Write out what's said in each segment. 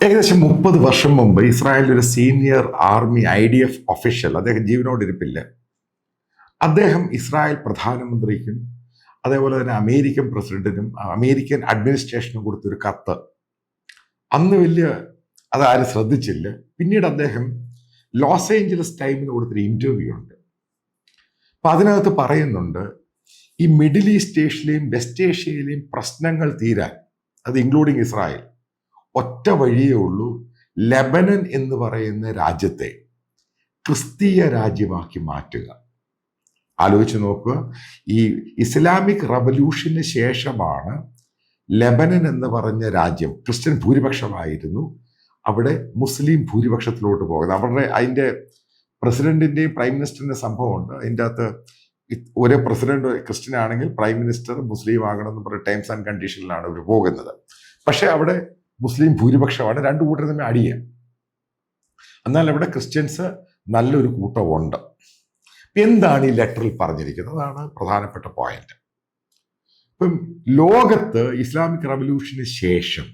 ഏകദേശം 30 വർഷം മുമ്പ് ഇസ്രായേലിൽ ഒരു സീനിയർ ആർമി IDF ഒഫീഷ്യൽ, അദ്ദേഹം ജീവനോടിരിപ്പില്ല, അദ്ദേഹം ഇസ്രായേൽ പ്രധാനമന്ത്രിക്കും അതേപോലെ തന്നെ അമേരിക്കൻ പ്രസിഡന്റിനും അമേരിക്കൻ അഡ്മിനിസ്ട്രേഷനും കൊടുത്തൊരു കത്ത്. അന്ന് അതാരും ശ്രദ്ധിച്ചില്ല. പിന്നീട് അദ്ദേഹം ലോസ് ഏഞ്ചലസ് ടൈമിന് കൊടുത്തൊരു ഇന്റർവ്യൂ ഉണ്ട്. അപ്പൊ അതിനകത്ത് പറയുന്നുണ്ട്, ഈ മിഡിൽ ഈസ്റ്റ് ഏഷ്യയിലെയും വെസ്റ്റ് ഏഷ്യയിലെയും പ്രശ്നങ്ങൾ തീരാൻ, അത് ഇൻക്ലൂഡിങ് ഇസ്രായേൽ, ഒറ്റ വഴിയേ ഉള്ളൂ, ലെബനൻ എന്ന് പറയുന്ന രാജ്യത്തെ ക്രിസ്തീയ രാജ്യമാക്കി മാറ്റുക. ആലോചിച്ച് നോക്കുക, ഈ ഇസ്ലാമിക് റവല്യൂഷന് ശേഷമാണ് ലെബനൻ എന്ന് പറഞ്ഞ രാജ്യം, ക്രിസ്ത്യൻ ഭൂരിപക്ഷമായിരുന്നു, അവിടെ മുസ്ലിം ഭൂരിപക്ഷത്തിലോട്ട് പോകുന്നത്. അതിൻ്റെ പ്രസിഡന്റിന്റെയും പ്രൈം മിനിസ്റ്ററിന്റെ സംഭവമുണ്ട്. അതിൻ്റെ അകത്ത് ഒരു പ്രസിഡന്റ് ക്രിസ്ത്യൻ ആണെങ്കിൽ പ്രൈം മിനിസ്റ്റർ മുസ്ലിം ആകണം എന്ന് പറഞ്ഞ ടേംസ് ആൻഡ് കണ്ടീഷനിലാണ് അവർ പോകുന്നത്. പക്ഷെ അവിടെ മുസ്ലിം ഭൂരിപക്ഷമാണ്, രണ്ടു കൂട്ടരും തമ്മിൽ അടിയുക. എന്നാൽ അവിടെ ക്രിസ്ത്യൻസ് നല്ലൊരു കൂട്ടമുണ്ട്. എന്താണ് ഈ ലെറ്ററിൽ പറഞ്ഞിരിക്കുന്നത്? അതാണ് പ്രധാനപ്പെട്ട പോയിന്റ്. ഇപ്പം ലോകത്ത് ഇസ്ലാമിക് റവല്യൂഷന് ശേഷം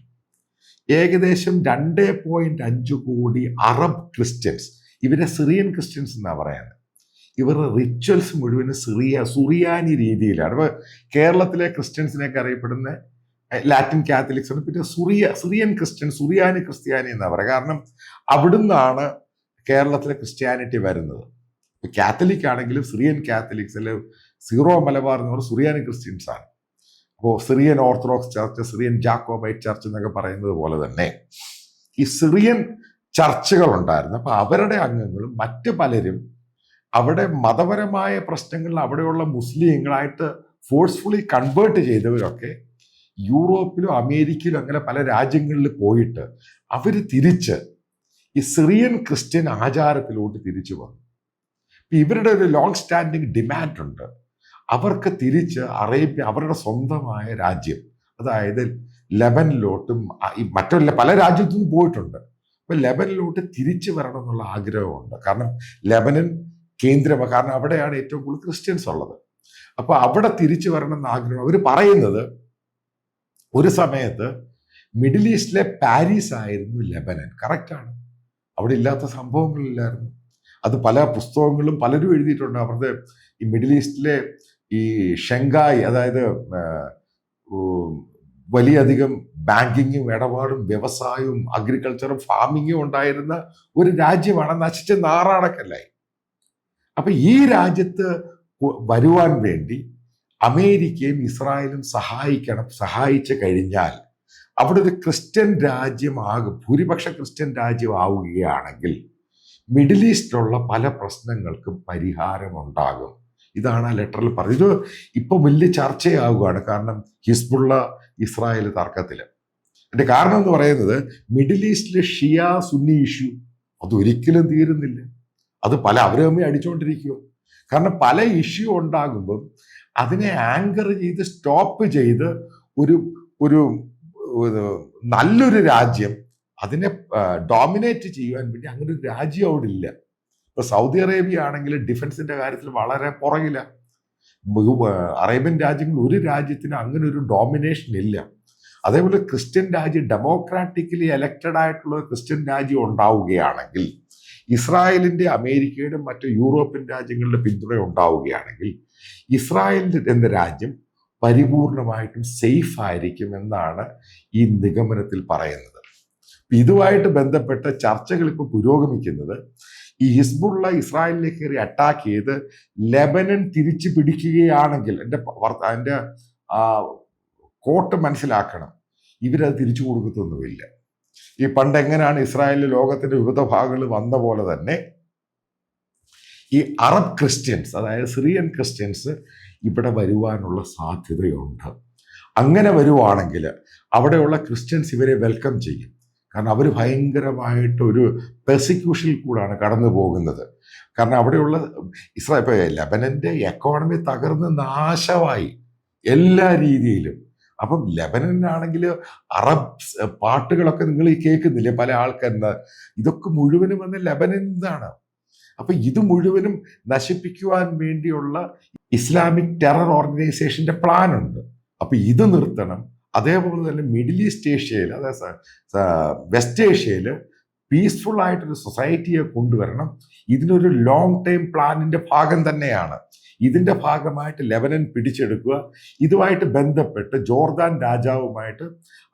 ഏകദേശം 2.5 കോടി അറബ് ക്രിസ്ത്യൻസ്, ഇവരെ സിറിയൻ ക്രിസ്ത്യൻസ് എന്നാണ് പറയുന്നത്. ഇവരുടെ റിച്വൽസ് മുഴുവനും സുറിയാനി രീതിയിലാണ്. ഇപ്പൊ കേരളത്തിലെ ക്രിസ്ത്യൻസിനെയൊക്കെ അറിയപ്പെടുന്ന ലാറ്റിൻ കാത്തലിക്സ് ആണ്. പിന്നെ സിറിയൻ ക്രിസ്ത്യൻ, സുറിയാനി ക്രിസ്ത്യാനി എന്നാ പറയുക. കാരണം അവിടുന്നാണ് കേരളത്തിലെ ക്രിസ്ത്യാനിറ്റി വരുന്നത്. കാത്തലിക് ആണെങ്കിലും സിറിയൻ കാത്തലിക്സ്, അല്ലെ സീറോ മലബാർ എന്ന് പറഞ്ഞാൽ സുറിയാനി ക്രിസ്ത്യൻസ് ആണ്. അപ്പോൾ Syrian orthodox church, Syrian Jacobite church എന്നൊക്കെ പറയുന്നത് പോലെ തന്നെ ഈ സിറിയൻ ചർച്ചുകൾ ഉണ്ടായിരുന്നു. അപ്പൊ അവരുടെ അംഗങ്ങളും മറ്റു പലരും അവിടെ മതപരമായ പ്രശ്നങ്ങളിൽ അവിടെയുള്ള മുസ്ലിങ്ങളായിട്ട് ഫോഴ്സ്ഫുള്ളി കൺവേർട്ട് ചെയ്തവരൊക്കെ യൂറോപ്പിലും അമേരിക്കയിലും അങ്ങനെ പല രാജ്യങ്ങളിൽ പോയിട്ട് അവർ തിരിച്ച് ഈ സിറിയൻ ക്രിസ്ത്യൻ ആചാരത്തിലോട്ട് തിരിച്ചു വന്നു. ഇവരുടെ ഒരു ലോങ് സ്റ്റാൻഡിങ് ഡിമാൻഡ് ഉണ്ട്, അവർക്ക് തിരിച്ച് അവരുടെ സ്വന്തമായ രാജ്യം, അതായത് ലെബനിലോട്ടും മറ്റുള്ള പല രാജ്യത്തു നിന്നും പോയിട്ടുണ്ട്. അപ്പൊ ലെബനിലോട്ട് തിരിച്ചു വരണം എന്നുള്ള ആഗ്രഹമുണ്ട്. കാരണം ലെബനൻ കേന്ദ്രമാണ്, കാരണം അവിടെയാണ് ഏറ്റവും കൂടുതൽ ക്രിസ്ത്യൻസ് ഉള്ളത്. അപ്പൊ അവിടെ തിരിച്ചു വരണം എന്ന ആഗ്രഹം. അവർ പറയുന്നത്, ഒരു സമയത്ത് മിഡിൽ ഈസ്റ്റിലെ പാരീസ് ആയിരുന്നു ലെബനൻ. കറക്റ്റാണ്, അവിടെ ഇല്ലാത്ത സംഭവങ്ങളില്ലായിരുന്നു. അത് പല പുസ്തകങ്ങളും പലരും എഴുതിയിട്ടുണ്ട്. അവരുടെ ഈ മിഡിൽ ഈസ്റ്റിലെ ഈ ഷെങ്കായ്, അതായത് വലിയധികം ബാങ്കിങ്ങും ഇടപാടും വ്യവസായവും അഗ്രികൾച്ചറും ഫാമിങ്ങും ഉണ്ടായിരുന്ന ഒരു രാജ്യമാണ്. നശിച്ച നാറാണക്കല്ലായി. അപ്പൊ ഈ രാജ്യത്ത് വരുവാൻ വേണ്ടി അമേരിക്കയും ഇസ്രായേലും സഹായിച്ചു കഴിഞ്ഞാൽ അവിടെ ഒരു ക്രിസ്ത്യൻ രാജ്യമാകും, ഭൂരിപക്ഷ ക്രിസ്ത്യൻ രാജ്യമാവുകയാണെങ്കിൽ മിഡിൽ ഈസ്റ്റിലുള്ള പല പ്രശ്നങ്ങൾക്കും പരിഹാരമുണ്ടാകും. ഇതാണ് ആ ലെറ്ററിൽ പറഞ്ഞത്. ഇത് ഇപ്പൊ വലിയ ചർച്ചയാവുകയാണ്. കാരണം ഹിസ്ബുള്ള ഇസ്രായേൽ തർക്കത്തില് അതിന്റെ കാരണം എന്ന് പറയുന്നത്, മിഡിൽ ഈസ്റ്റിലെ ഷിയ സുന്നി ഇഷ്യൂ അതൊരിക്കലും തീരുന്നില്ല. അത് അവരും തമ്മിൽ അടിച്ചുകൊണ്ടിരിക്കുക. കാരണം പല ഇഷ്യൂ ഉണ്ടാകുമ്പം അതിനെ ആങ്കർ ചെയ്ത് സ്റ്റോപ്പ് ചെയ്ത് ഒരു നല്ലൊരു രാജ്യം അതിനെ ഡോമിനേറ്റ് ചെയ്യുവാൻ വേണ്ടി അങ്ങനെ ഒരു രാജ്യം അവിടെ ഇല്ല. ഇപ്പൊ സൗദി അറേബ്യ ആണെങ്കിൽ ഡിഫൻസിന്റെ കാര്യത്തിൽ വളരെ പുറകില. അറേബ്യൻ രാജ്യങ്ങളിൽ ഒരു രാജ്യത്തിന് അങ്ങനെ ഒരു ഡോമിനേഷൻ ഇല്ല. അതേപോലെ ക്രിസ്ത്യൻ രാജ്യം, ഡെമോക്രാറ്റിക്കലി എലക്റ്റഡ് ആയിട്ടുള്ള ക്രിസ്ത്യൻ രാജ്യം ഉണ്ടാവുകയാണെങ്കിൽ, ഇസ്രായേലിന്റെ അമേരിക്കയുടെ മറ്റു യൂറോപ്യൻ രാജ്യങ്ങളുടെ പിന്തുണ ഉണ്ടാവുകയാണെങ്കിൽ ഇസ്രായേൽ എന്ന രാജ്യം പരിപൂർണമായിട്ടും സേഫ് ആയിരിക്കും എന്നാണ് ഈ നിഗമനത്തിൽ പറയുന്നത്. ഇതുമായിട്ട് ബന്ധപ്പെട്ട ചർച്ചകൾ ഇപ്പോൾ പുരോഗമിക്കുന്നത്, ഈ ഹിസ്ബുള്ള ഇസ്രായേലിലേക്ക് കയറി അറ്റാക്ക് ചെയ്ത് ലെബനൻ തിരിച്ചു പിടിക്കുകയാണെങ്കിൽ, എൻ്റെ കോട്ട് മനസ്സിലാക്കണം, ഇവരത് തിരിച്ചു കൊടുക്കത്തൊന്നുമില്ല. ഈ പണ്ട് എങ്ങനെയാണ് ഇസ്രായേലിൽ ലോകത്തിന്റെ വിവിധ ഭാഗങ്ങളിൽ വന്ന പോലെ തന്നെ ഈ അറബ് ക്രിസ്ത്യൻസ്, അതായത് സിറിയൻ ക്രിസ്ത്യൻസ് ഇവിടെ വരുവാനുള്ള സാധ്യതയുണ്ട്. അങ്ങനെ വരുവാണെങ്കിൽ അവിടെയുള്ള ക്രിസ്ത്യൻസ് ഇവരെ വെൽക്കം ചെയ്യും. കാരണം അവർ ഭയങ്കരമായിട്ട് ഒരു പെർസിക്യൂഷനിൽ കൂടാണ് കടന്നു പോകുന്നത്. കാരണം അവിടെയുള്ള ഇപ്പൊ ലെബനന്റെ എക്കോണമി തകർന്ന് നാശമായി എല്ലാ രീതിയിലും. അപ്പം ലെബനനാണെങ്കിൽ അറബ് പാട്ടുകളൊക്കെ നിങ്ങൾ ഈ കേൾക്കുന്നില്ലേ പല ആൾക്കാരുടെ, ഇതൊക്കെ മുഴുവനും വന്ന് ലെബനനാണ്. അപ്പൊ ഇത് മുഴുവനും നശിപ്പിക്കുവാൻ വേണ്ടിയുള്ള ഇസ്ലാമിക് ടെറർ ഓർഗനൈസേഷന്റെ പ്ലാൻ ഉണ്ട്. അപ്പൊ ഇത് നിർത്തണം, അതേപോലെ തന്നെ മിഡിൽ ഈസ്റ്റ് ഏഷ്യയിൽ, അതായത് വെസ്റ്റ് ഏഷ്യയിൽ പീസ്ഫുൾ ആയിട്ടൊരു സൊസൈറ്റിയെ കൊണ്ടുവരണം. ഇതിനൊരു ലോങ് ടൈം പ്ലാനിന്റെ ഭാഗം തന്നെയാണ്. ഇതിന്റെ ഭാഗമായിട്ട് ലെബനൻ പിടിച്ചെടുക്കുക. ഇതുമായിട്ട് ബന്ധപ്പെട്ട് ജോർദാൻ രാജാവുമായിട്ട്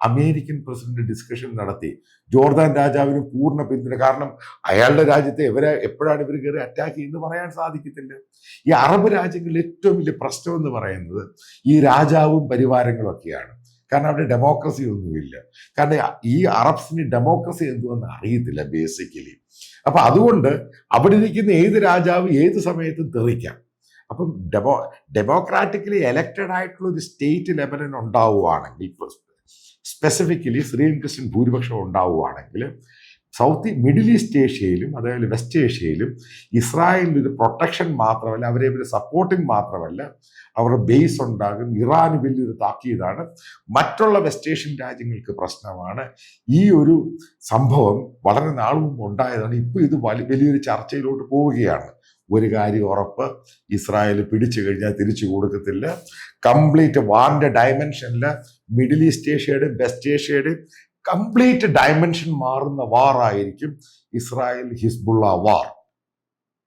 അമേരിക്കൻ പ്രസിഡന്റ് ഡിസ്കഷൻ നടത്തി. ജോർദാൻ രാജാവിന് പൂർണ്ണ പിന്തുണ. കാരണം അയാളുടെ രാജ്യത്തെ എപ്പോഴാണ് ഇവർ കയറി അറ്റാക്ക് ചെയ്യുന്നത് പറയാൻ സാധിക്കത്തില്ല. ഈ അറബ് രാജ്യങ്ങളിൽ ഏറ്റവും വലിയ പ്രശ്നം എന്ന് പറയുന്നത് ഈ രാജാവും പരിവാരങ്ങളും ഒക്കെയാണ്. കാരണം അവിടെ ഡെമോക്രസി ഒന്നുമില്ല. കാരണം ഈ അറബ്സിന് ഡെമോക്രസി എന്തുവെന്ന് അറിയത്തില്ല ബേസിക്കലി. അപ്പൊ അതുകൊണ്ട് അവിടെ ഇരിക്കുന്ന ഏത് രാജാവ് ഏത് സമയത്തും തെറിക്കാം. അപ്പം ഡെമോക്രാറ്റിക്കലി എലക്റ്റഡ് ആയിട്ടുള്ള ഒരു സ്റ്റേറ്റ് ലെബനൻ ഉണ്ടാവുകയാണെങ്കിൽ, സ്പെസിഫിക്കലി സിറിയൻ ക്രിസ്ത്യൻ ഭൂരിപക്ഷം ഉണ്ടാവുകയാണെങ്കിൽ, മിഡിൽ ഈസ്റ്റ് ഏഷ്യയിലും അതേപോലെ വെസ്റ്റ് ഏഷ്യയിലും ഇസ്രായേലിന് ഒരു പ്രൊട്ടക്ഷൻ മാത്രമല്ല, അവരെ ഒരു സപ്പോർട്ടിങ് മാത്രമല്ല, അവരുടെ ബേസ് ഉണ്ടാകും. ഇറാന് വലിയൊരു താക്കീതാണ്. മറ്റുള്ള വെസ്റ്റ് ഏഷ്യൻ രാജ്യങ്ങൾക്ക് പ്രശ്നമാണ്. ഈ ഒരു സംഭവം വളരെ നാൾ മുമ്പ് ഉണ്ടായതാണ്. ഇപ്പോൾ ഇത് വലിയൊരു ചർച്ചയിലോട്ട് പോവുകയാണ്. ഒരു കാര്യം ഉറപ്പ്, ഇസ്രായേൽ പിടിച്ചു കഴിഞ്ഞാൽ തിരിച്ചു കൊടുക്കത്തില്ല. കംപ്ലീറ്റ് വാറിന്റെ ഡയമെൻഷനിൽ മിഡിൽ ഈസ്റ്റ് ഏഷ്യയുടെ വെസ്റ്റ് ഏഷ്യയുടെ കംപ്ലീറ്റ് ഡയമെൻഷൻ മാറുന്ന വാറായിരിക്കും ഇസ്രായേൽ ഹിസ്ബുള്ള വാർ.